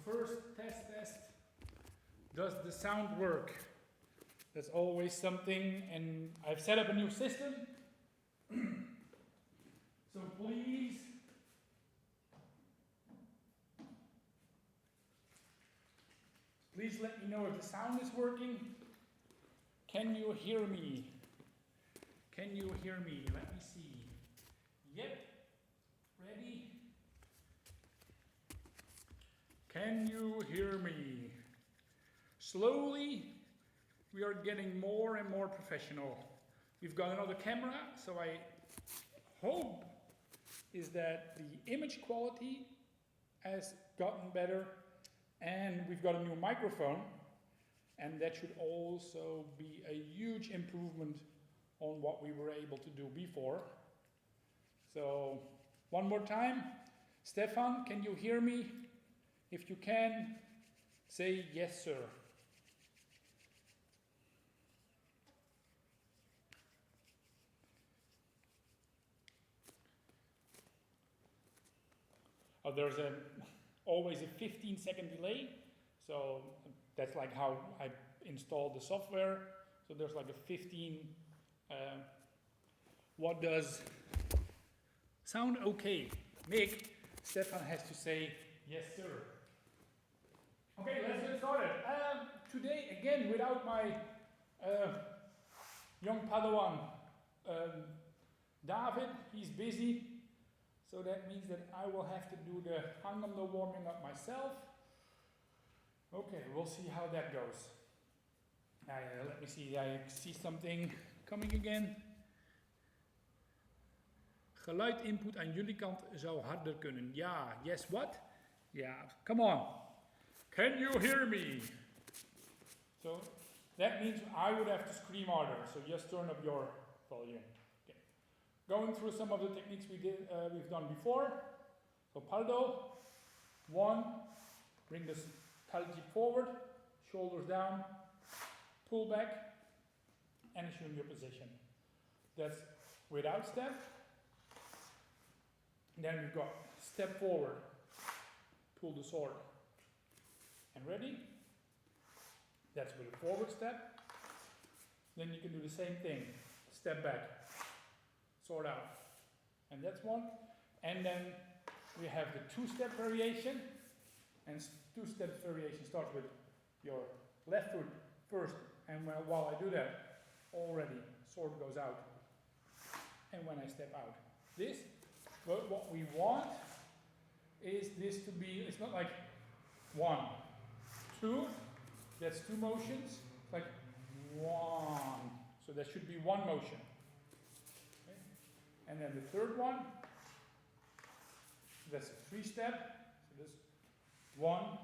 first test. Does the sound work? That's always something, and I've set up a new system. So please let me know if the sound is working. Can you hear me? Can you hear me? Let me see. Yep. Ready? Can you hear me? Slowly, we are getting more and more professional. We've got another camera, so I hope is that the image quality has gotten better, and we've got a new microphone, and that should also be a huge improvement on what we were able to do before. So, one more time. Stefan, can you hear me? If you can, say yes, sir. Oh, there's always a 15-second delay, so that's like how I installed the software. So there's like a 15. What does sound okay? Nick, Stefan has to say yes, sir. Okay, let's get started. Today, again, without my young Padawan, David, he's busy. So that means that I will have to do the Hankumdo warming up myself. Okay, we'll see how that goes. Let me see, I see something coming again. Geluid input aan jullie kant zou harder kunnen. Ja, yes, what? Yeah, come on. Can you hear me? So that means I would have to scream harder. So just turn up your volume. Okay. Going through some of the techniques we've done before. So paldo, 1, bring the talji forward, shoulders down, pull back, and assume your position. That's without step. Then we've got step forward, pull the sword, and ready. That's with a forward step. Then you can do the same thing, step back, sword out, and that's one. And then we have the two-step variation, and two-step variation starts with your left foot first, and while I do that, already sword goes out, and when I step out, this. But what we want is this to be, it's not like 1, 2, that's 2 motions, it's like 1, so that should be 1 motion. Okay. And then the third one, that's a 3-step, so this 1,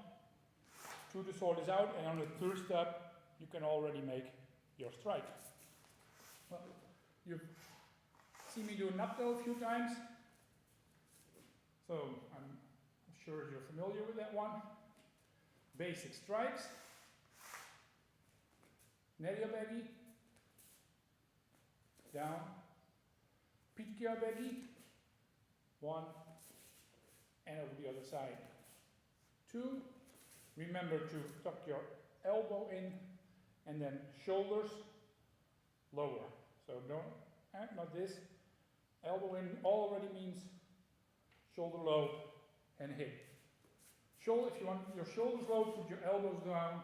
2, the sword is out, and on the third step, you can already make your strike. Well, you've seen me do napto a few times. So I'm sure you're familiar with that one. Basic strikes. Neriabegi. Down. Pitkiabegi. 1. And over the other side. 2. Remember to tuck your elbow in and then shoulders lower. So don't, not this. Elbow in already means shoulder low and hip. If you want your shoulders low, put your elbows down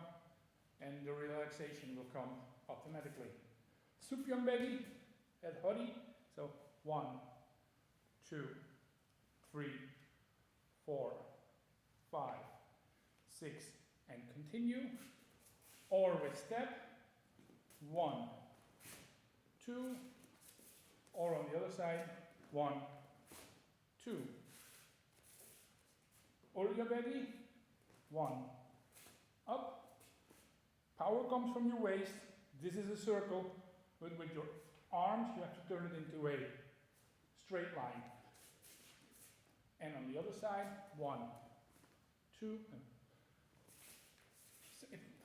and the relaxation will come automatically. Supyongbegi at Hori. So 1, 2, 3, 4, 5, 6, and continue. Or with step 1, 2, or on the other side 1, 2. Oryabegi, 1. Up. Power comes from your waist. This is a circle, but with your arms you have to turn it into a straight line. And on the other side, 1, 2.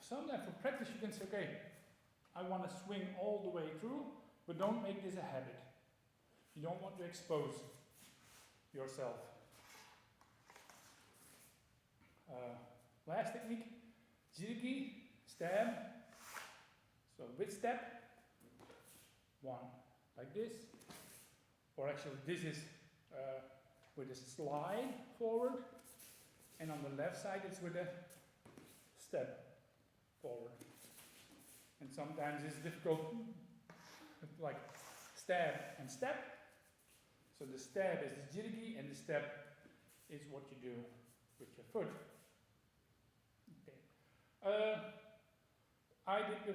Sometimes for practice you can say, okay, I want to swing all the way through, but don't make this a habit. You don't want to expose yourself. Last technique, jirgi, stab. So with step, one like this, or actually this is with a slide forward, and on the left side it's with a step forward. And sometimes it's difficult, like stab and step. So the stab is the jirgi, and the step is what you do with your foot. Okay. I did the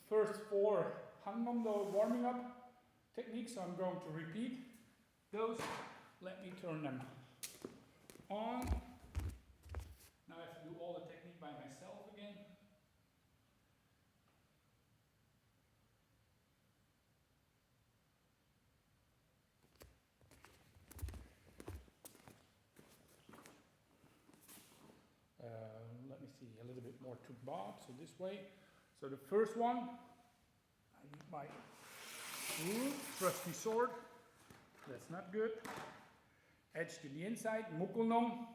first 4 Hankumdo warming up techniques, so I'm going to repeat those. Let me turn them on. Now I have to do all the technique by myself again. Let me see, a little bit more to bob, so this way. So the first one, I need my trusty sword. That's not good. Edge to the inside, mukulnong.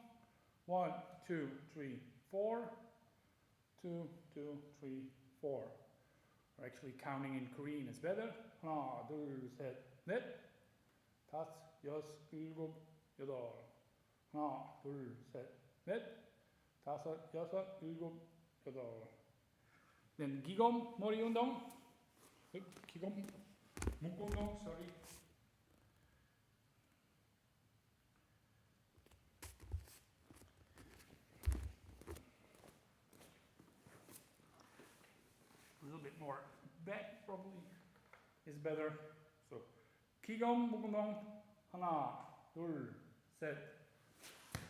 1, 2, 3, 4. 2, 2, 3, 4. Or actually counting in Korean is better. 하나, 둘, 셋, 넷. 다섯, 여섯, 일곱, 여덟. 하나, 둘, 셋, 넷. 다섯, 여섯, 일곱, 여덟. Then 기검, 머리 운동. 기검, 묶음동, sorry. A little bit more back probably is better. So 기검, 묶음동. 하나, 둘, 셋,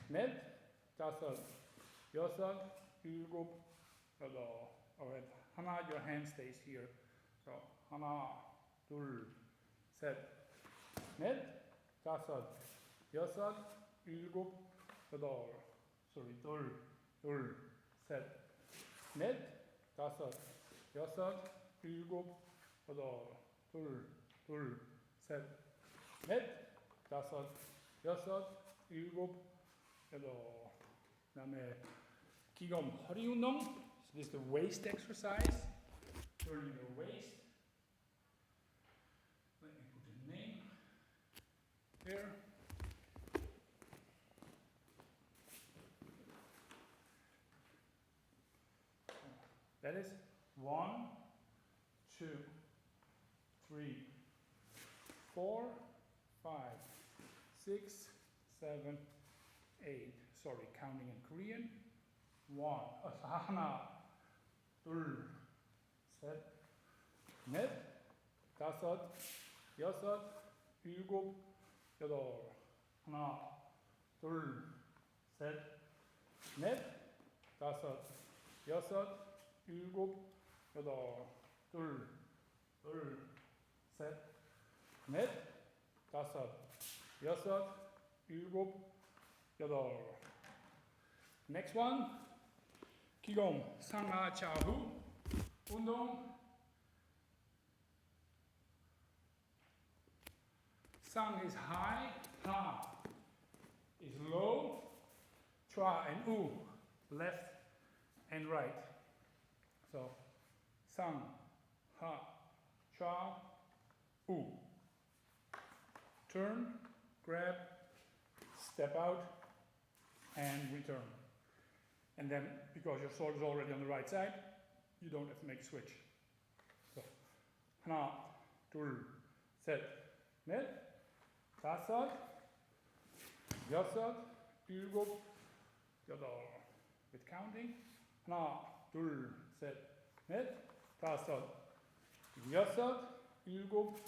넷, 다섯, 여섯, 일곱, 여덟. Alright, 하나, your hand stays here. So 하나, 둘, 셋, 넷, 다섯, 여섯, 일곱, 여덟. Sorry, 둘, 셋, 넷, 다섯, 여섯, 일곱, 여덟. 둘, 셋, 넷, 다섯, 여섯, 일곱, 여덟. 그다음에 기검 허리 운동. So this is the waist exercise. Turning your waist. Let me put a name here. That is 1, 2, 3, 4, 5, 6, 7, 8. Sorry, counting in Korean. 1, 하나, 둘, 셋, 넷, 다섯, 여섯, 일곱, 여덟. 하나, 둘, 셋, 넷, 다섯, 여섯, 일곱, 여덟. 둘, 셋, 넷, 다섯, 여섯, 일곱, 여덟. Next one, 기공 상하 좌우 운동. Sang is high, ha is low, tra and u, left and right. So, sang, ha, tra, u. Turn, grab, step out, and return. And then, because your sword is already on the right side, you don't have to make a switch. So, 하나, 둘, 셋, 넷, 다섯, 여섯, 일곱, 여덟. With counting. 하나, 둘, 셋, 넷, 다섯, 여섯, 일곱,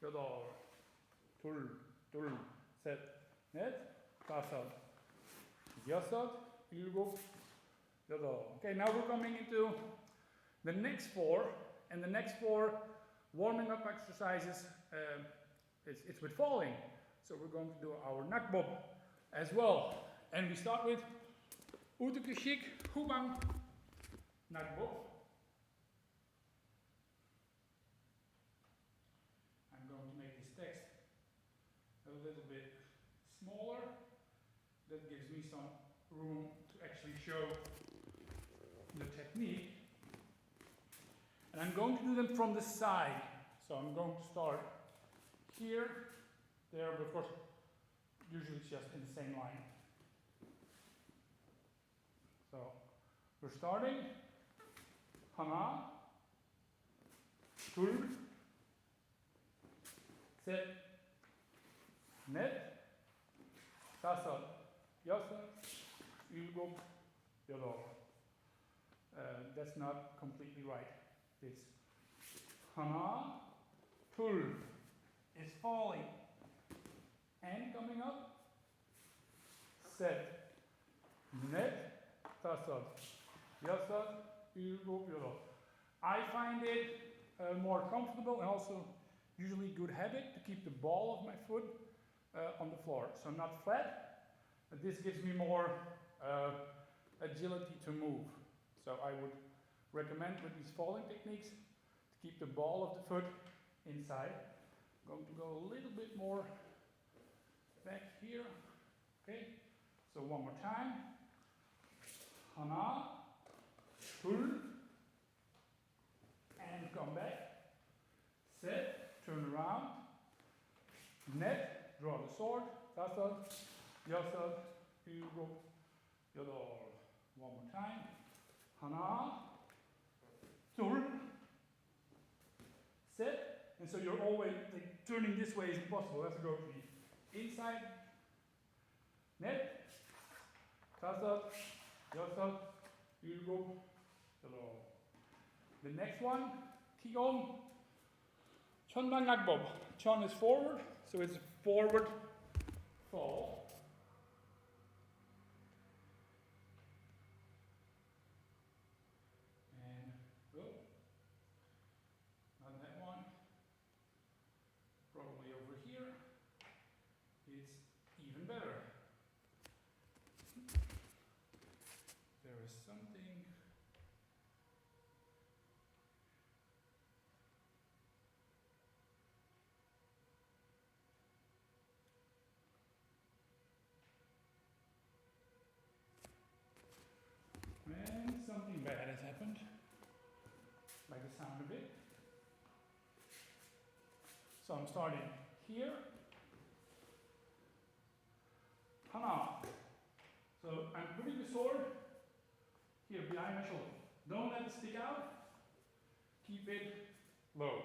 여덟. 둘, 셋, 넷, 다섯, 여섯, 일곱, 여덟. Okay, now we're coming into the next 4, and the next 4 warming up exercises. It's with falling, so we're going to do our nakbob as well. And we start with utukishik hubang nakbob. I'm going to make this text a little bit smaller. That gives me some room to actually show the technique. And I'm going to do them from the side. So I'm going to start here, there, but of course, usually it's just in the same line. So we're starting. Hana, tul, set, net, tasad, yasa, ülgop, yodor. That's not completely right. It's hana, tul is falling and coming up. Set, net, tasad, yasad, ülgop, yodor. I find it more comfortable and also usually good habit to keep the ball of my foot on the floor. So not flat. This gives me more agility to move. So I would recommend with these falling techniques to keep the ball of the foot inside. I'm going to go a little bit more back here. Okay, so one more time. Hana, tul, and come back. Set, turn around. Net, draw the sword. Tasad, yasad, ülgop, yodor. One more time. Hana, tul, set. And so you're always like, turning this way is impossible. You have to go to the inside. Net, tasad, yasad, ülgop, yodor. The next one, Qigong, Chon Bangakbob. Chon is forward, so it's a forward fall. And, oh, not that one. Probably over here. It's even better. There is something. And something bad has happened, by the sound of it. So I'm starting here. Hana. So I'm putting the sword here behind my shoulder. Don't let it stick out. Keep it low.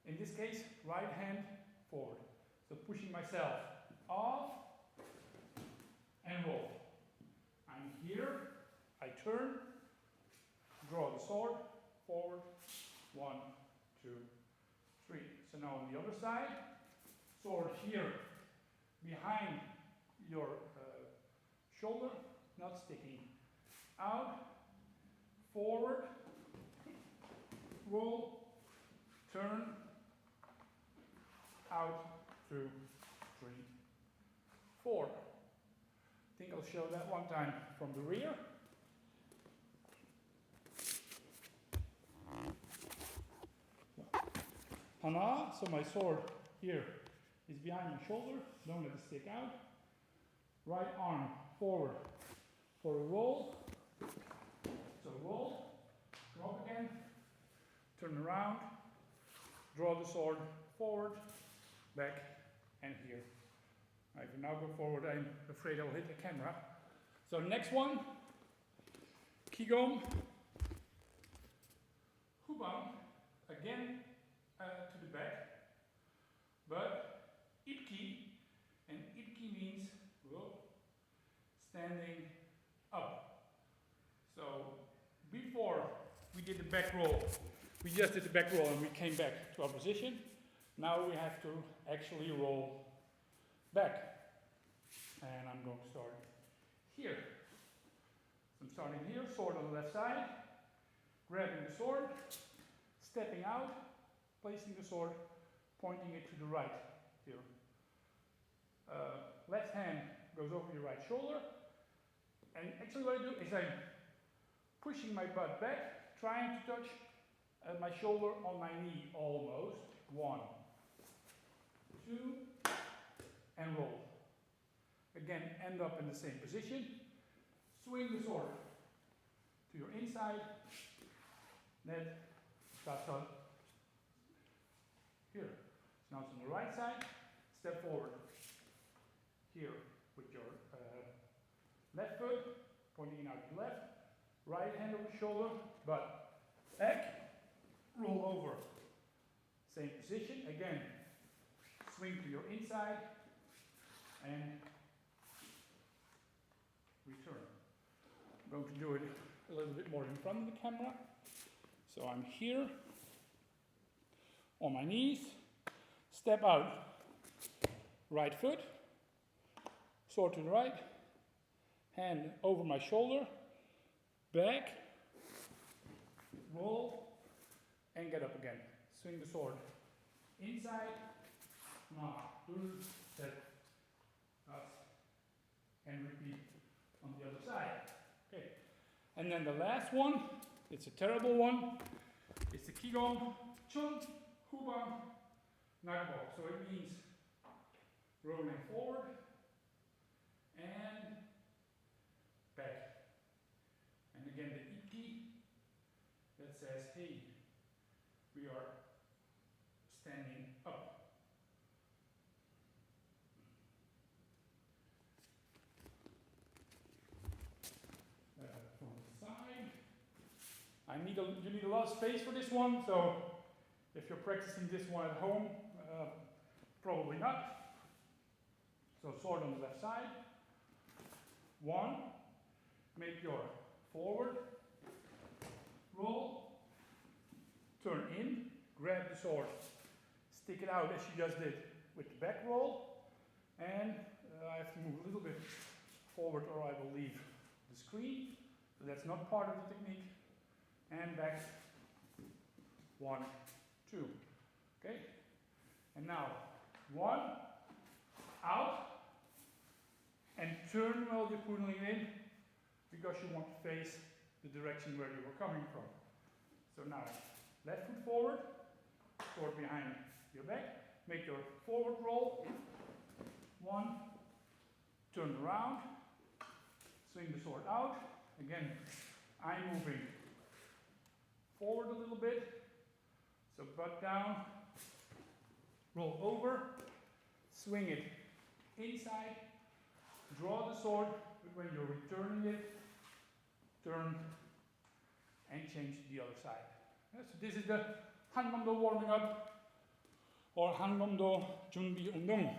In this case, right hand forward. So pushing myself off and roll. I'm here. I turn, draw the sword, forward, 1, 2, 3. So now on the other side, sword here, behind your shoulder, not sticking out, forward, roll, turn, out, 2, 3, 4. I think I'll show that one time from the rear. Hana, so my sword here is behind my shoulder, don't let it stick out. Right arm forward for a roll. So roll, come up again, turn around, draw the sword forward, back, and here. If you now go forward, I'm afraid I'll hit the camera. So next one, Qigong, Hubang, again to the back, but Ipki, and Ipki means standing up. So before we did the back roll, we just did the back roll and we came back to our position. Now we have to actually roll back. And I'm going to start here. So I'm starting here, sword on the left side, grabbing the sword, stepping out, placing the sword, pointing it to the right here. Left hand goes over your right shoulder. And actually what I do is I'm pushing my butt back, trying to touch my shoulder on my knee almost. 1, 2, and roll. Again, end up in the same position. Swing the sword to your inside. Then starts on here. So now it's on the right side. Step forward here with your left foot, pointing out to the left. Right hand over the shoulder, but back, roll over. Same position. Again, swing to your inside and return. I'm going to do it a little bit more in front of the camera. So I'm here on my knees, step out, right foot, sword to the right, hand over my shoulder, back, roll, and get up again. Swing the sword inside, and repeat on the other side. Okay. And then the last one, it's a terrible one. It's the Qigong Chun Hubang Nakbo. So it means rolling forward and back. And again the Ikki that says, hey, we are standing up. From the side. You need a lot of space for this one, so if you're practicing this one at home, probably not. So sword on the left side. 1, make your forward, roll, turn in, grab the sword, stick it out as you just did with the back roll, and I have to move a little bit forward or I will leave the screen, so that's not part of the technique, and back, 1, 2, okay, and now 1, out, and turn while you're pulling in, because you want to face the direction where you were coming from. So now, left foot forward, sword behind your back, make your forward roll, 1, turn around, swing the sword out, again, I'm moving forward a little bit, so butt down, roll over, swing it inside, draw the sword, but when you're returning it, turn and change to the other side. So this is the Hankumdo warming up, or Hankumdo Junbi Undong.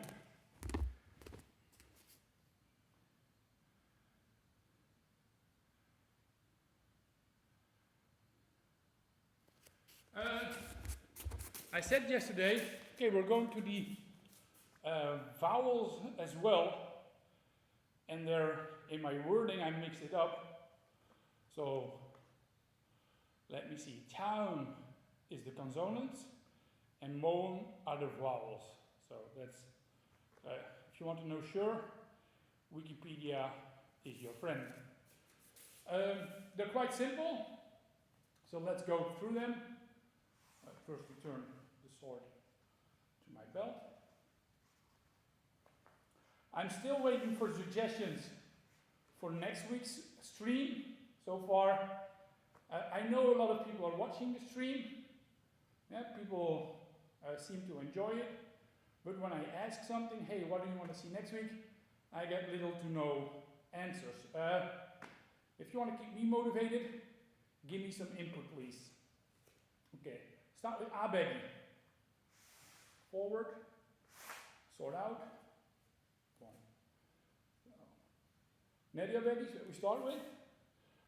I said yesterday, okay, we're going to the vowels as well, and there, in my wording, I mixed it up. So, let me see. Town is the consonants, and moan are the vowels. So that's, if you want to know sure, Wikipedia is your friend. They're quite simple, so let's go through them. First return the sword to my belt. I'm still waiting for suggestions for next week's stream. So far, I know a lot of people are watching the stream. Yeah, people seem to enjoy it. But when I ask something, hey, what do you want to see next week? I get little to no answers. If you want to keep me motivated, give me some input, please. Okay, start with availabe. Forward, sword out. Availabe is what we start with,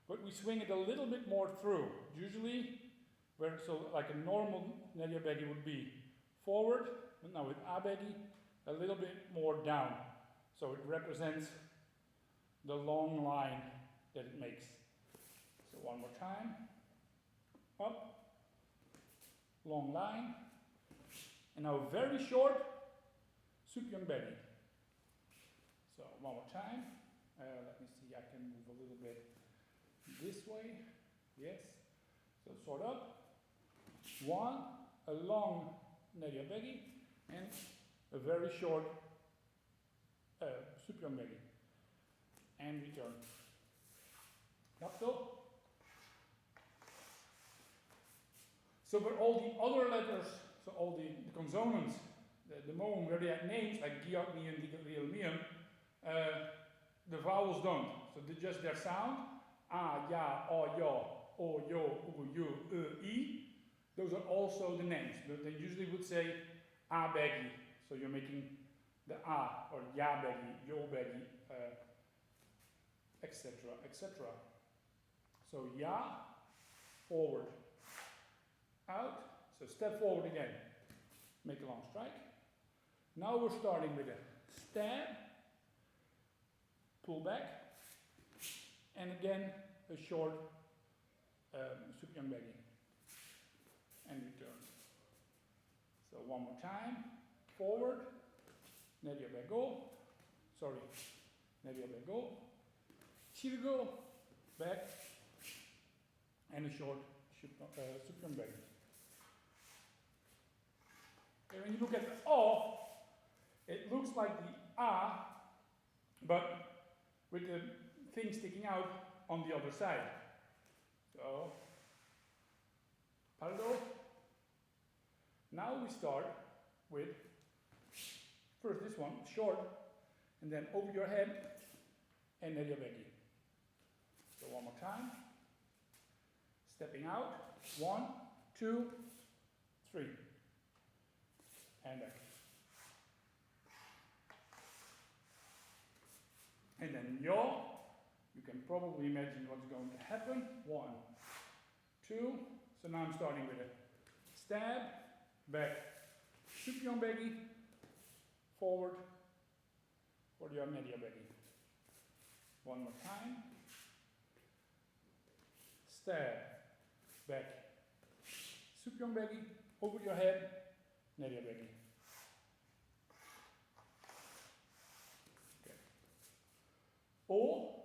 but we swing it a little bit more through. Usually, so like a normal availabe would be forward, but now with availabe, a little bit more down. So it represents the long line that it makes. So one more time. Up, long line, and now very short, supyong belly. So one more time. Let me see, I can move a little bit this way. Yes. So sword up. 1, a long availabe, and a very short supyong belly. And return. Napto. So but all the other letters, so all the consonants, the moon where they have names like giat, mian, digat, riel, mian, the vowels don't. So they're just their sound. A, ya, o, yo, u, you, I. Those are also the names. But they usually would say a baggy. So you're making the a, or ya baggy, yo baggy, etc., etc. So ya, forward, out. So step forward again. Make a long strike. Now we're starting with a stab, pull back, and again a short supyang baggy, and return. So one more time, forward, nerya bago, sorry, nerya bago, chirgo, back, and a short supyang baggy. Okay, when you look at the O, it looks like the A, but with the thing sticking out on the other side. So, pardo. Now we start with, first this one, short, and then over your head, and nerya baggy. So one more time. Stepping out, 1, 2, 3. And back. And then yo, you can probably imagine what's going to happen. 1, 2. So now I'm starting with a stab, back, supyang baggy, forward, for your nerya baggy. One more time. Stab, back, supyang baggy, over your head, nerya baggy. Okay. O.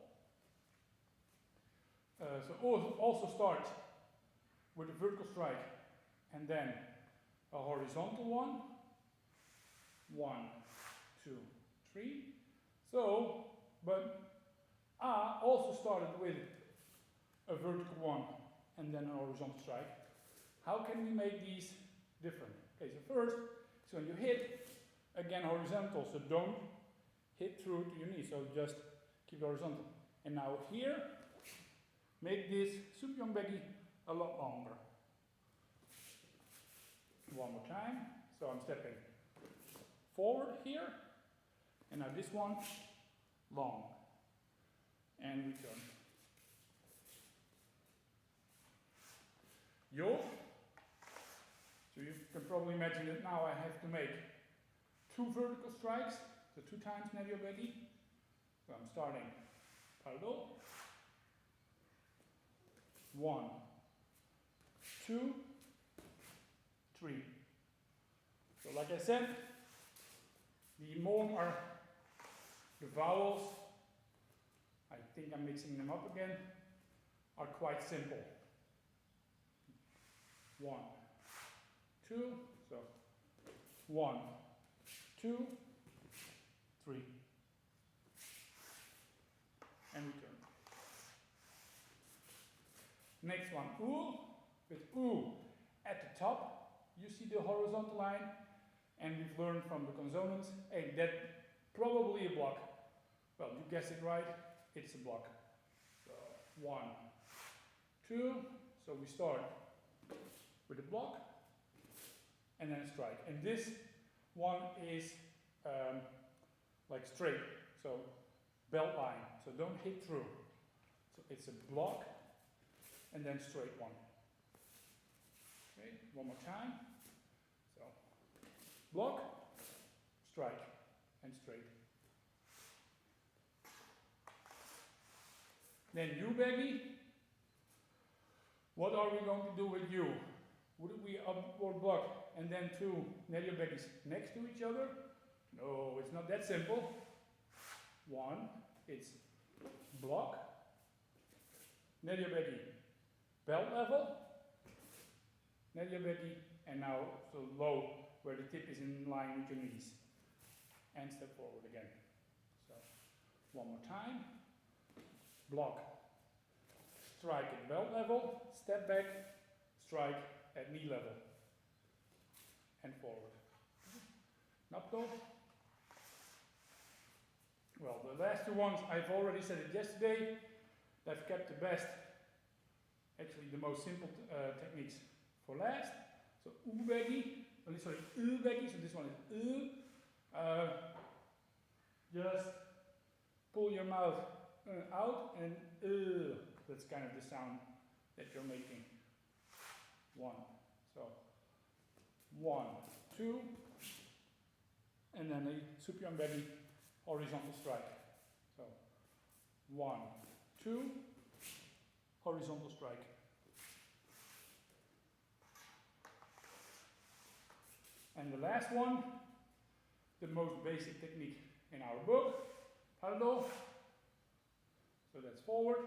So O also starts with a vertical strike and then a horizontal one. 1, 2, 3. So, but A also started with a vertical one and then a horizontal strike. How can we make these different? Okay, so first, so when you hit, again horizontal, so don't hit through to your knee, so just keep it horizontal. And now here, make this supyang baggy a lot longer. One more time, so I'm stepping forward here, and now this one, long, and return. Yo. So you can probably imagine that now I have to make 2 vertical strikes, so 2 times nerya baggy. So I'm starting pardo. 1, 2, 3. So like I said, the mom are the vowels, I think I'm mixing them up again, are quite simple. 1, 2, so 1, 2, 3, and return. Next one, oo, with oo at the top, you see the horizontal line, and we've learned from the consonants, hey, that's probably a block. Well, you guessed it right, it's a block. So 1, 2, so we start with a block, and then a strike. And this one is like straight, so belt line, so don't hit through. So it's a block, and then straight one. Okay, one more time. So block, strike, and straight. Then U baggy. What are we going to do with U? Would we up or block and then 2 nerya baggies next to each other? No, it's not that simple. 1, it's block, nerya baggy, belt level, nerya baggy, and now so low where the tip is in line with your knees. And step forward again. So one more time. Block, strike at belt level, step back, strike, at knee level and forward. Napto. Well, the last two ones, I've already said it yesterday. I've kept the best, actually the most simple techniques for last. So u-baggy, sorry, u-baggy, so this one is u. Just pull your mouth out and that's kind of the sound that you're making. One. So 1, 2, and then a suppion belly horizontal strike. So 1, 2, horizontal strike. And the last one, the most basic technique in our book, pardo. So that's forward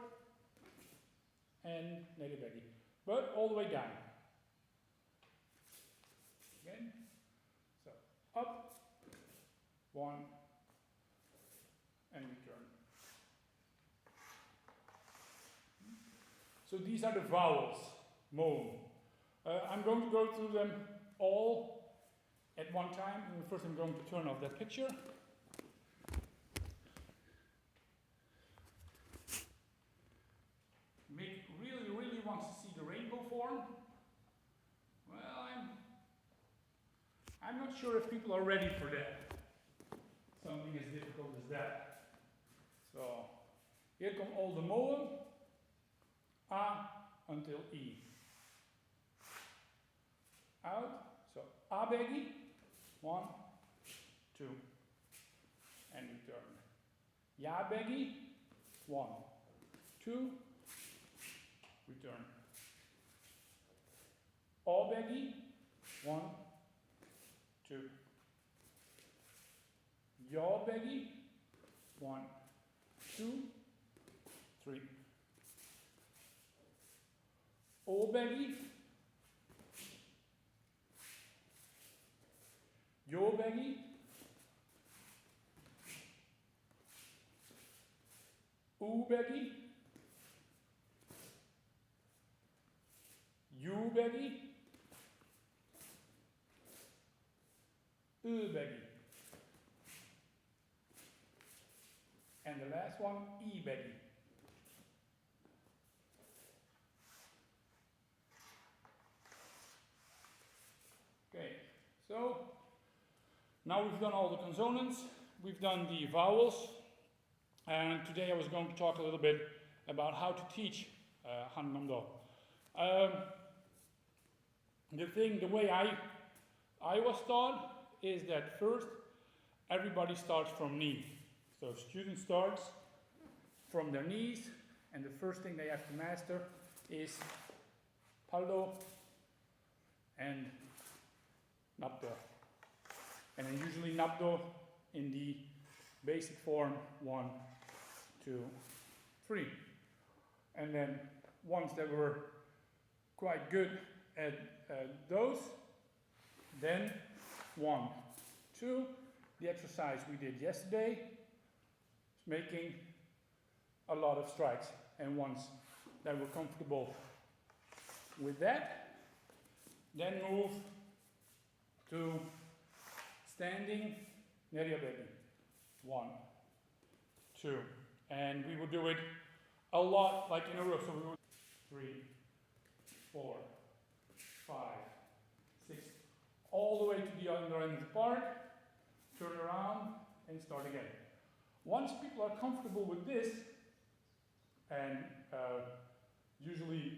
and nere-baggy, but all the way down. Again, so up, 1, and return. So these are the vowels, mo. I'm going to go through them all at one time. First I'm going to turn off that picture. Mick really wants to see the rainbow form. Well, I'm not sure if people are ready for that. Something as difficult as that. So, here come all the moen. A until E. Out. So, A-baggy. 1, 2, and return. Ja-baggy. 1, 2, return. O-baggy. 1, 2. Yaw-baggy. 1, 2, 3. O-baggy. Yaw-baggy. U-baggy. U-baggy. U-baggy. And the last one, E-baggy. Okay, so now we've done all the consonants, we've done the vowels, and today I was going to talk a little bit about how to teach Hankumdo. The way I was taught is that first everybody starts from knee. So student starts from their knees, and the first thing they have to master is pardo and napdo. And then usually napdo in the basic form 1, 2, 3. And then once they were quite good at those, then 1, 2, the exercise we did yesterday, making a lot of strikes. And once they were comfortable with that, then move to standing nere-baggy. 1, 2. And we would do it a lot like in a row. So we would 3, 4, 5, 6, all the way to the other end of the part, turn around and start again. Once people are comfortable with this, and usually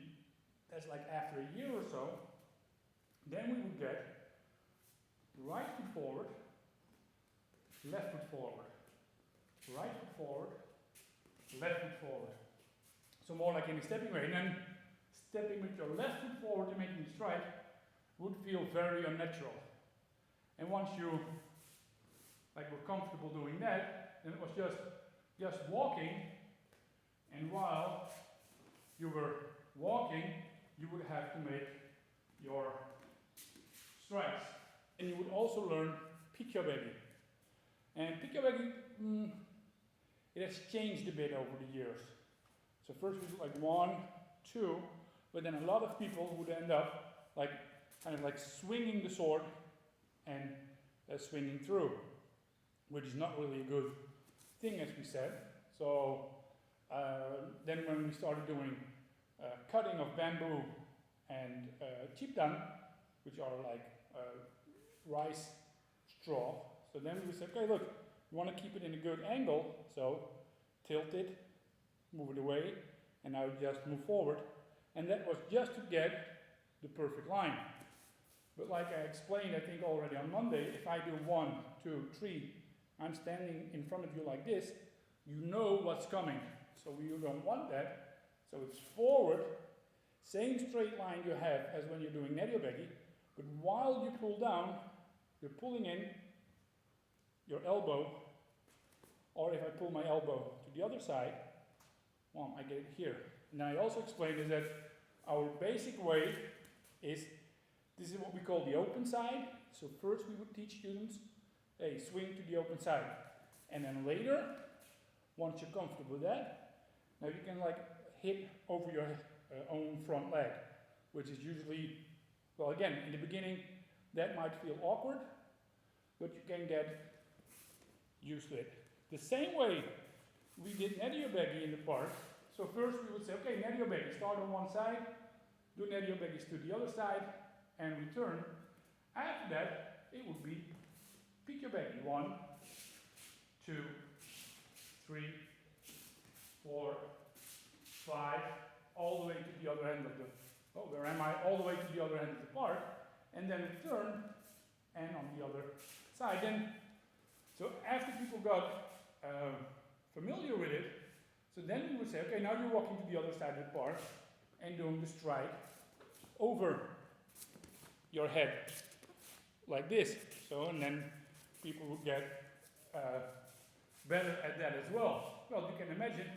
that's like after a year or so, then we would get right foot forward, left foot forward, right foot forward, left foot forward. So more like in a stepping way. And then stepping with your left foot forward and making a strike would feel very unnatural. And once you were comfortable doing that, then it was just walking, and while you were walking, you would have to make your strikes. And you would also learn pikja-baggy. And pikja-baggy, it has changed a bit over the years. So first we do like 1, 2, but then a lot of people would end up like kind of like swinging the sword and swinging through, which is not really a good thing, as we said. So then when we started doing cutting of bamboo and chipdan, which are like rice straw, so then we said, okay, look, we want to keep it in a good angle, so tilt it, move it away, and now just move forward. And that was just to get the perfect line. But like I explained, I think already on Monday, if I do 1, 2, 3, I'm standing in front of you like this, you know what's coming. So you don't want that. So it's forward, same straight line you have as when you're doing neryobegi, but while you pull down, you're pulling in your elbow, or if I pull my elbow to the other side, well, I get it here. And I also explained is that our basic way is, this is what we call the open side. So first we would teach students, hey, swing to the open side. And then later, once you're comfortable with that, now you can like hit over your own front leg, which is usually, well again, in the beginning, that might feel awkward, but you can get used to it. The same way we did neryobegi in the park. So first we would say, okay, neryobegi, start on one side, do neryobegis to the other side, and return. After that, it would be pikyobegi. 1, 2, 3, 4, 5, all the way to the other end of the, oh, where am I? All the way to the other end of the park, and then return, and on the other side. Then, so after people got familiar with it, so then we would say, okay, now you're walking to the other side of the park and doing the strike over your head like this. So, and then people would get better at that as well. Well, you can imagine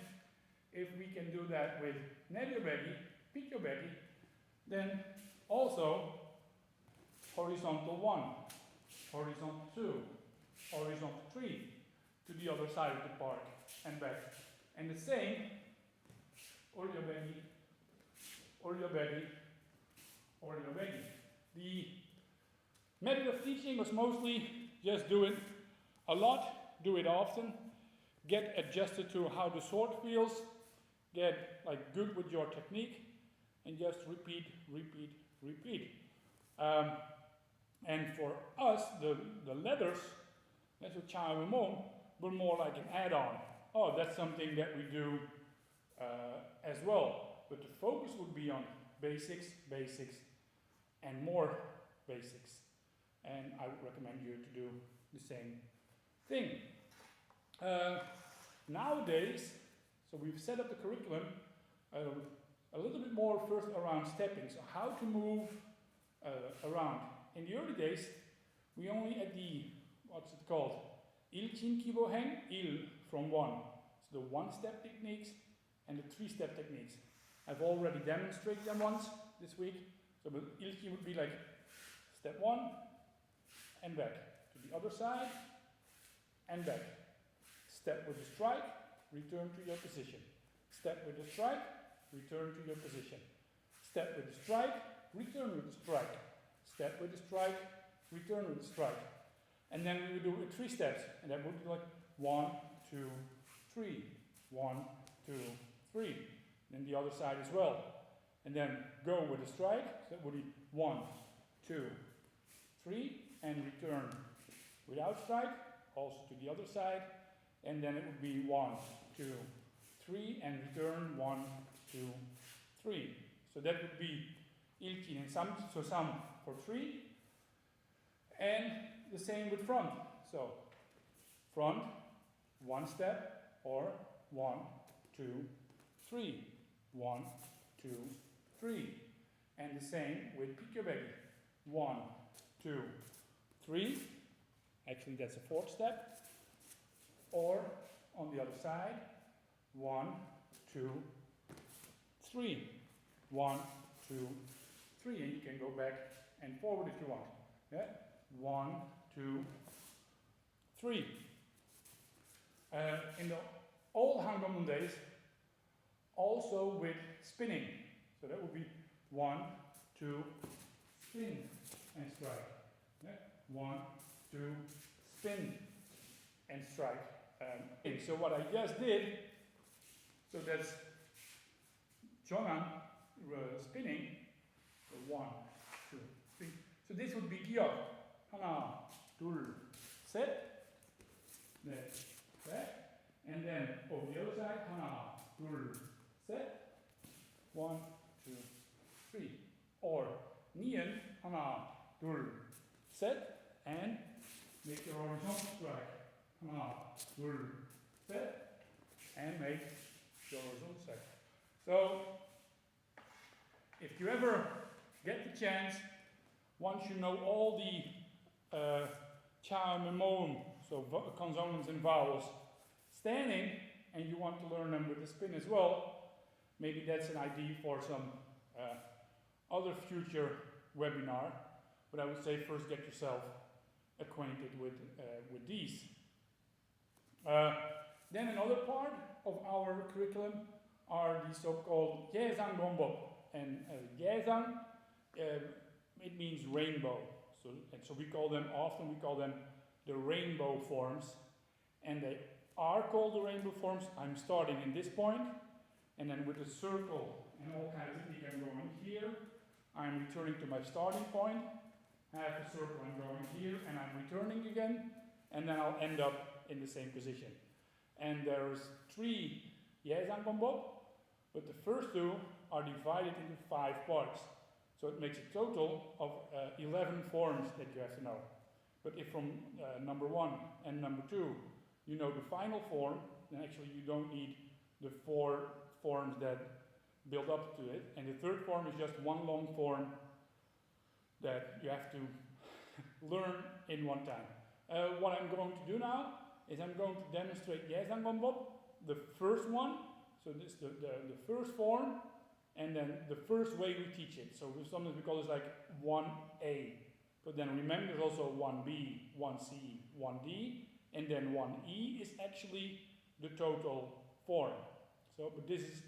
if we can do that with neryobegi, pikyobegi, then also horizontal 1, horizontal 2, horizontal 3 to the other side of the park and back. And the same, oryobegi, oryobegi, oryobegi. The method of teaching was mostly just do it a lot, do it often, get adjusted to how the sword feels, get like good with your technique, and just repeat, repeat, repeat. And for us, the letters, that's what Cha were more like an add-on. Oh, that's something that we do as well. But the focus would be on basics, basics, and more basics. And I would recommend you to do the same thing. Nowadays, so we've set up the curriculum a little bit more first around stepping. So how to move around. In the early days, we only had the, what's it called? Il-chin kibo-heng, il from 1. So the 1-step techniques and the 3-step techniques. I've already demonstrated them once this week. So the il-chi would be like step 1 and back to the other side and back. Step with the strike, return to your position. Step with the strike, return to your position. Step with the strike, return with the strike. Step with the strike, return with the strike. And then we would do it 3 steps, and that would be like 1, 2, 3, 1, 2, 3. Then the other side as well. And then go with the strike, so that would be 1, 2, 3, and return without strike, also to the other side. And then it would be 1, 2, 3, and return 1, 2, 3. So that would be ilkin and some, so some for 3. And the same with front. So front, 1 step, or 1, 2, 3. 1, 2, 3. And the same with pikyobegi. 1, 2, 3. Actually, that's a 4th step. Or on the other side, 1, 2, 3. 1, 2, 3. And you can go back and forward if you want. Yeah? 1, 2, 3. In the old Hankumdo days, also with spinning. So that would be 1, 2, spin and strike. Yeah? 1, 2, spin and strike. Okay, so what I just did, so that's Jongan spinning. So 1, 2, 3. So this would be Gyok. Hana, dul, set, that. And then over the other side, hana, dul, set. 1, 2, 3. Or Nien, hana, dul, set. And make your horizontal strike. Hana, dul, set. And make your horizontal strike. So, if you ever get the chance, once you know all the cha and memon, so consonants and vowels, standing, and you want to learn them with the spin as well, maybe that's an idea for some other future webinar. But I would say first get yourself acquainted with these. Then another part of our curriculum are the so-called Gyezang Bombop. And Gyezang, it means rainbow. So we call them, often we call them the rainbow forms. And they are called the rainbow forms. I'm starting in this point, and then with a circle and all kinds of things, I'm going here. I'm returning to my starting point. Half a circle, I'm going here, and I'm returning again, and then I'll end up in the same position. And there's 3 Gyezang Bombop, but the first 2 are divided into 5 parts. So it makes a total of 11 forms that you have to know. But if from number 1 and number 2 you know the final form, then actually you don't need the 4 forms that build up to it. And the third form is just one long form that you have to learn in one time. What I'm going to do now is I'm going to demonstrate Gyezang Bombop, the first one, so this the first form, and then the first way we teach it. So sometimes we call this like 1A. But then remember there's also 1B, 1C, 1D, and then 1E is actually the total form. So, but this is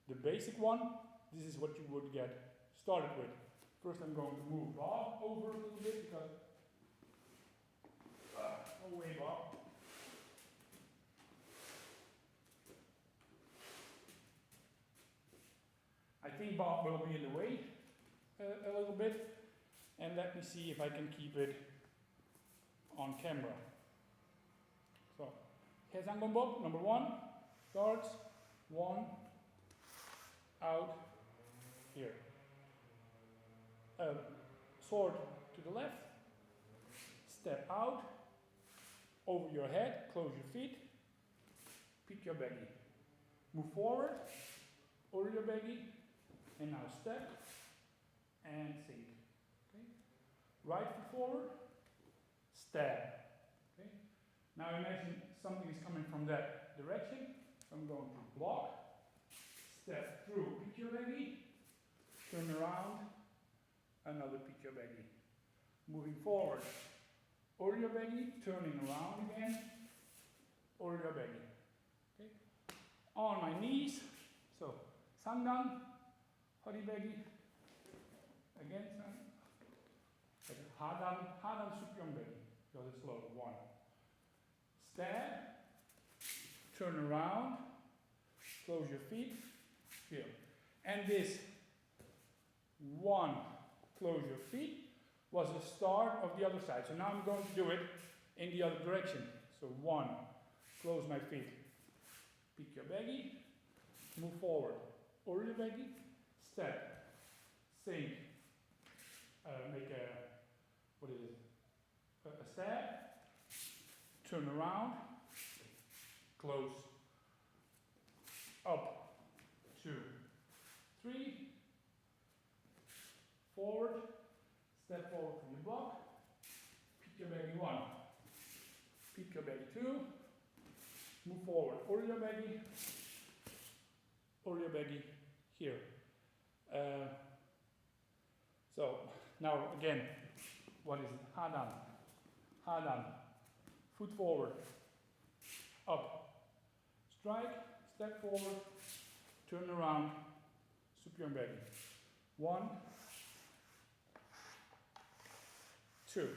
the basic one. This is what you would get started with. First I'm going to move Bob over a little bit because, away Bob. I think Bob will be in the way a little bit. And let me see if I can keep it on camera. So, Gyezang Bombop, number 1, starts 1, out, here. Sword to the left, step out, over your head, close your feet, pick your baggy. Move forward, over your baggy, and now step, and sink. Right foot forward, stab. Okay? Now imagine something is coming from that direction. So I'm going to block, step through, pick your baggy, turn around, another pick your baggy. Moving forward, or your baggy, turning around again, or your baggy. Okay? On my knees, so Sangdan, Hori baggy, again Sangdan. Hadan Supyong baggy. Go this slow. 1. Stab. Turn around. Close your feet. Feel. And this 1, close your feet, was the start of the other side. So now I'm going to do it in the other direction. So 1, close my feet. Pick your baggy. Move forward. Or your baggy. Step. Sink. Make a what is it? A stab, turn around, close, up, 2, 3, forward, step forward from your block, pick your baggy 1, pick your baggy 2, move forward, or your baggy here. So now again, what is it? Hadan. Hadan. Foot forward. Up. Strike. Step forward. Turn around. Supyong baggy. 1. 2.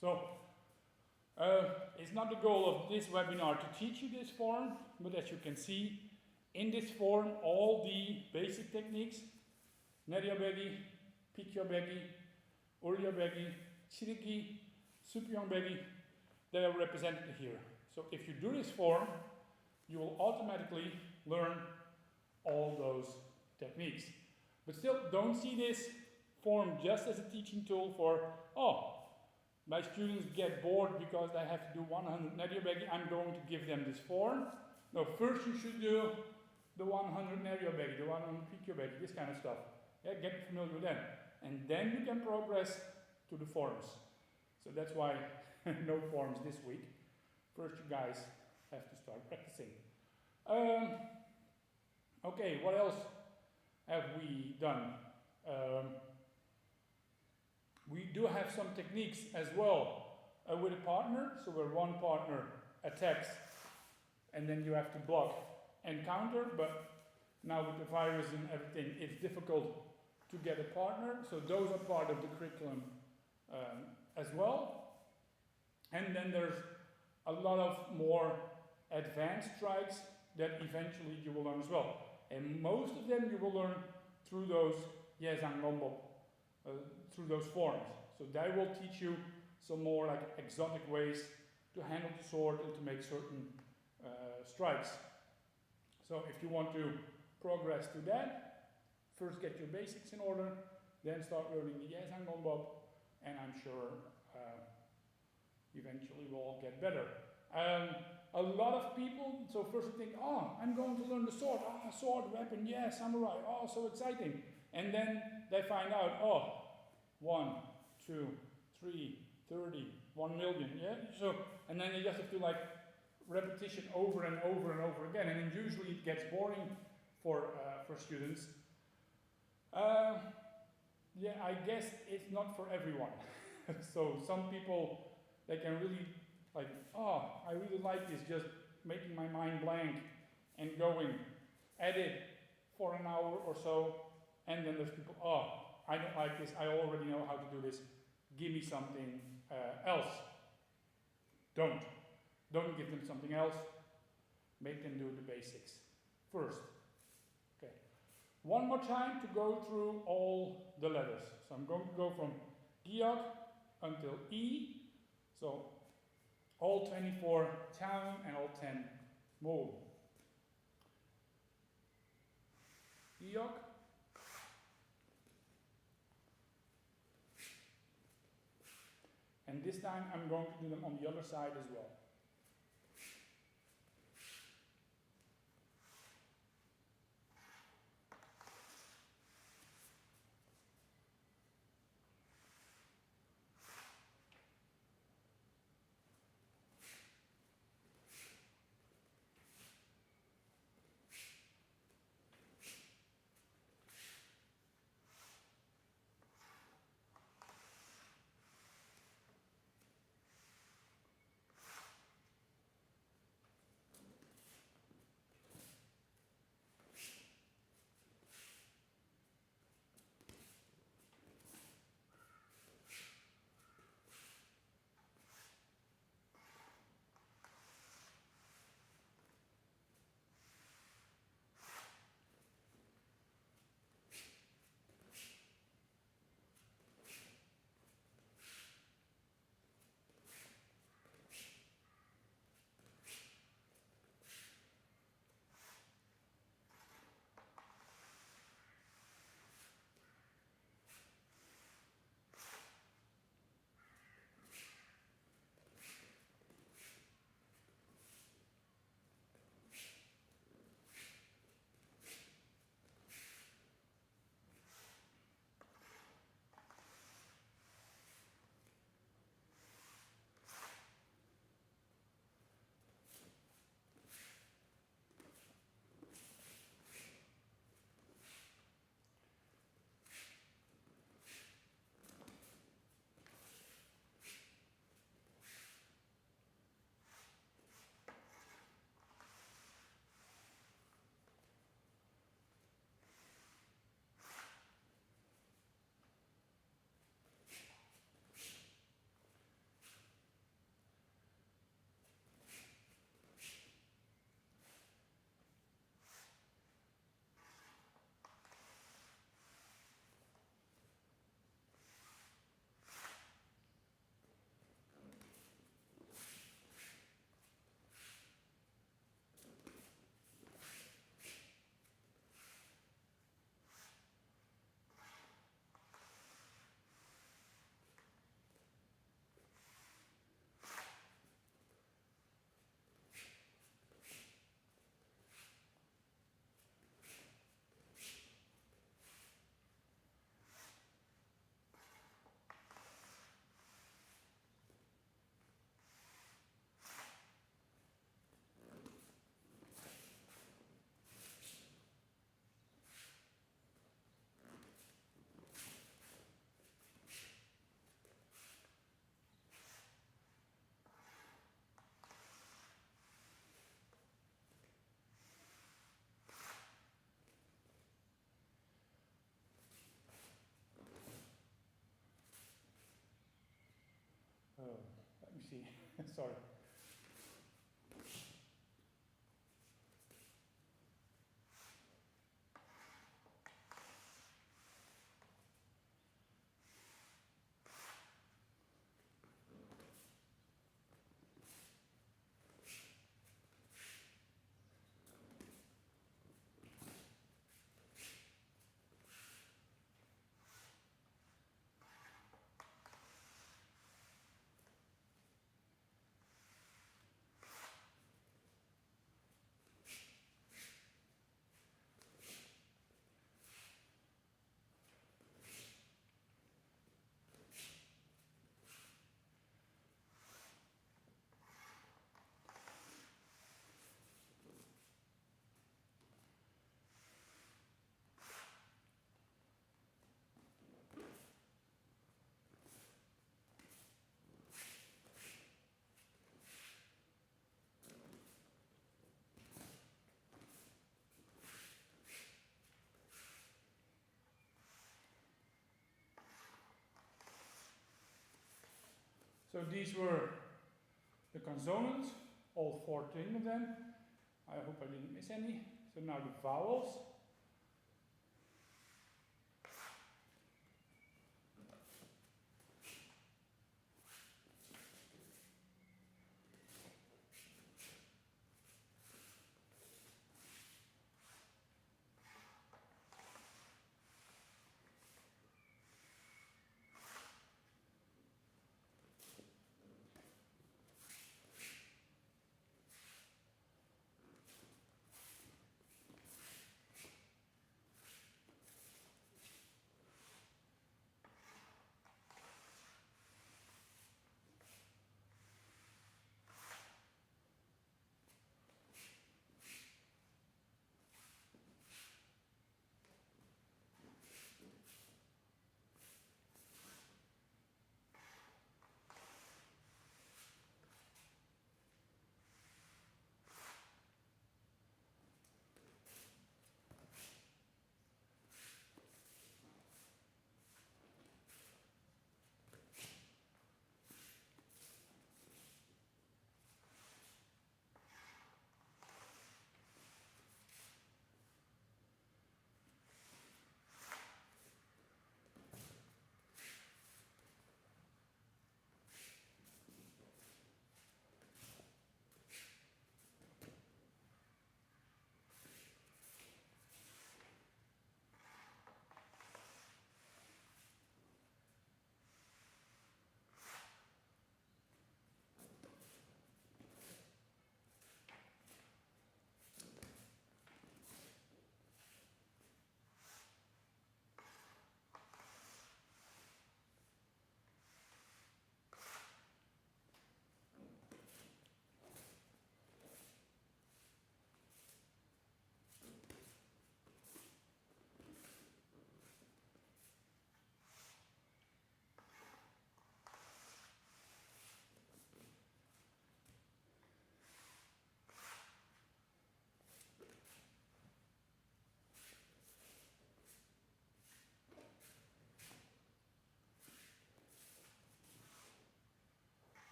So, it's not the goal of this webinar to teach you this form, but as you can see, in this form, all the basic techniques, Neriabegi, Pikyabegi, Uryabegi, Chiriki, Supyongbegi, they are represented here. So if you do this form, you will automatically learn all those techniques. But still, don't see this form just as a teaching tool for, oh, my students get bored because they have to do 100 Neriabegi, I'm going to give them this form. No, first you should do the 100 Neriabegi, the 100 Pikyabegi, this kind of stuff. Yeah, get familiar with them. And then you can progress to the forms. So that's why no forms this week. First you guys have to start practicing. Okay, what else have we done? We do have some techniques as well with a partner. So where one partner attacks and then you have to block and counter, but now with the virus and everything, it's difficult to get a partner. So those are part of the curriculum as well. And then there's a lot of more advanced strikes that eventually you will learn as well. And most of them you will learn through those through those forms. So they will teach you some more like exotic ways to handle the sword and to make certain strikes. So if you want to progress to that, first get your basics in order, then start learning the Yesangonbob, and I'm sure eventually we'll all get better. A lot of people, so first you think, oh, I'm going to learn the sword. Ah, sword, weapon, yeah, samurai, oh, so exciting. And then they find out, oh, 1, 2, 3, 30, 1 million, yeah? So, and then you just have to like repetition over and over and over again, and then usually it gets boring for students. Yeah, I guess it's not for everyone. So some people, they can really like, oh, I really like this, just making my mind blank and going at it for an hour or so. And then there's people, oh, I don't like this, I already know how to do this, give me something else. Don't give them something else, make them do the basics first. Okay. One more time to go through all the letters. So I'm going to go from Giok until E. So all 24 town and all 10 mo. Giok. And this time I'm going to do them on the other side as well. let me see. Sorry. So these were the consonants, all 14 of them. I hope I didn't miss any. So now the vowels.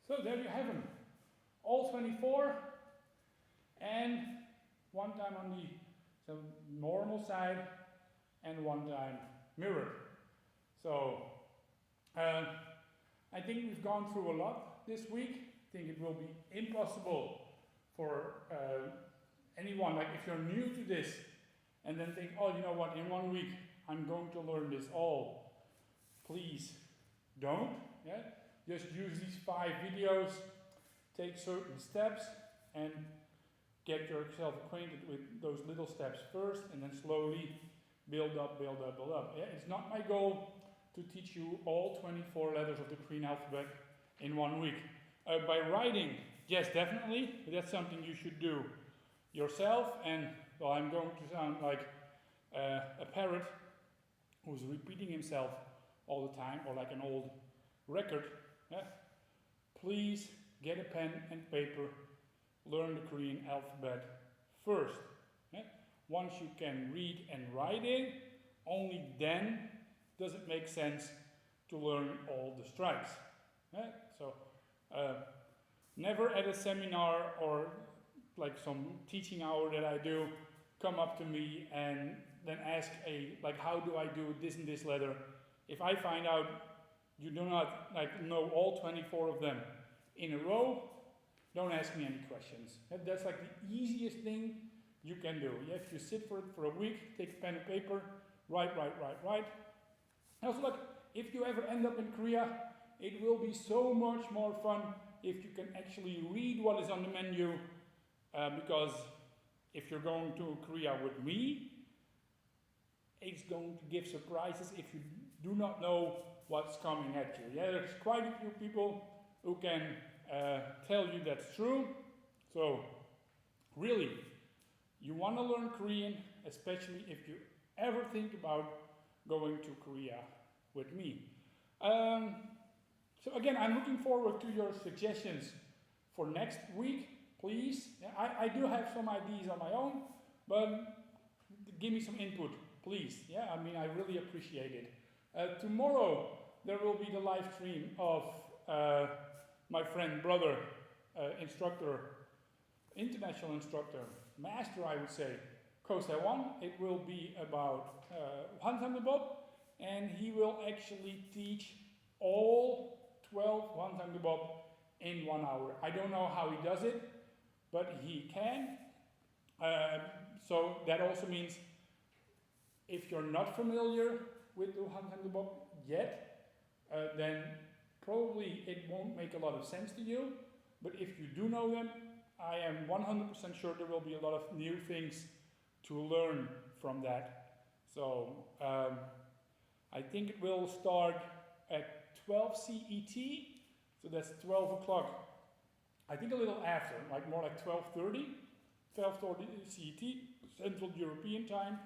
So there you have them, all 24, and one time on the normal side and one time mirrored. So I think we've gone through a lot this week. I think it will be impossible for anyone, like if you're new to this and then think, oh, you know what, in 1 week I'm going to learn this all. Please don't. Yeah? Just use these 5 videos, take certain steps, and get yourself acquainted with those little steps first, and then slowly build up, build up, build up. Yeah? It's not my goal to teach you all 24 letters of the Korean alphabet in 1 week. By writing, yes, definitely, that's something you should do yourself, and well, I'm going to sound like a parrot. who's repeating himself all the time, or like an old record, please get a pen and paper, learn the Korean alphabet first. Once you can read and write it, only then does it make sense to learn all the strikes. So never at a seminar or like some teaching hour that I do, come up to me and then ask how do I do this and this letter. If I find out you do not know all 24 of them in a row, don't ask me any questions. That's like the easiest thing you can do. If you sit for it for a week, take a pen and paper, write. Also, look, if you ever end up in Korea, it will be so much more fun if you can actually read what is on the menu, because if you're going to Korea with me, it's going to give surprises if you do not know what's coming at you. There's quite a few people who can tell you that's true. So, really, you want to learn Korean, especially if you ever think about going to Korea with me. So again, I'm looking forward to your suggestions for next week, please. I do have some ideas on my own, but give me some input, please. I really appreciate it. Tomorrow, there will be the live stream of my friend, brother, instructor, international instructor, master, I would say, Ko Se-won. It will be about Hankumdo, and he will actually teach all 12 Hankumdo in 1 hour. I don't know how he does it, but he can. So that also means if you're not familiar with the Hankumdo yet, then probably it won't make a lot of sense to you. But if you do know them, I am 100% sure there will be a lot of new things to learn from that. So I think it will start at 12 CET, so that's 12 o'clock. I think a little after, more like 12:30 CET, Central European Time.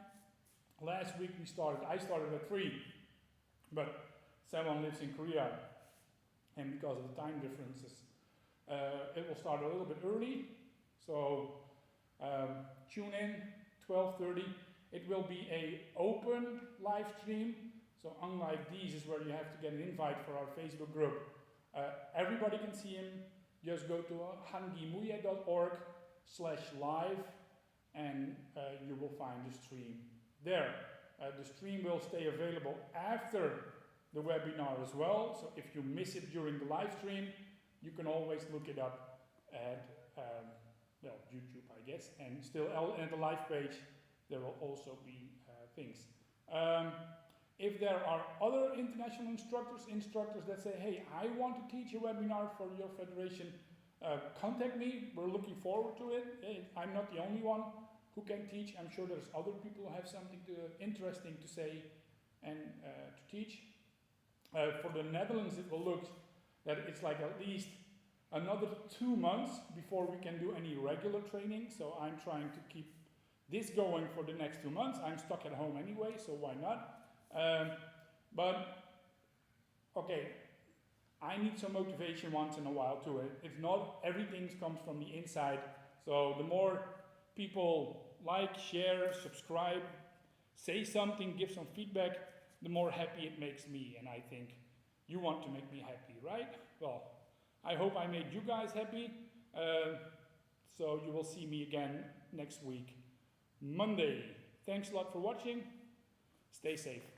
Last week I started at 3, but someone lives in Korea, and because of the time differences, it will start a little bit early. So tune in, 12:30. It will be an open live stream. So unlike these is where you have to get an invite for our Facebook group. Everybody can see him. Just go to hangimuye.org/live and you will find the stream there. The stream will stay available after the webinar as well. So if you miss it during the live stream, you can always look it up at YouTube, I guess. And still at the live page, there will also be things. If there are other international instructors that say, hey, I want to teach a webinar for your federation, contact me. We're looking forward to it. I'm not the only one who can teach. I'm sure there's other people who have something interesting to say and to teach. For the Netherlands, it will look that it's like at least another 2 months before we can do any regular training. So I'm trying to keep this going for the next 2 months. I'm stuck at home anyway, so why not? But okay, I need some motivation once in a while too. It's not everything comes from the inside. So the more people like, share, subscribe, say something, give some feedback, the more happy it makes me. And I think you want to make me happy, right? Well, I hope I made you guys happy. So you will see me again next week, Monday. Thanks a lot for watching. Stay safe.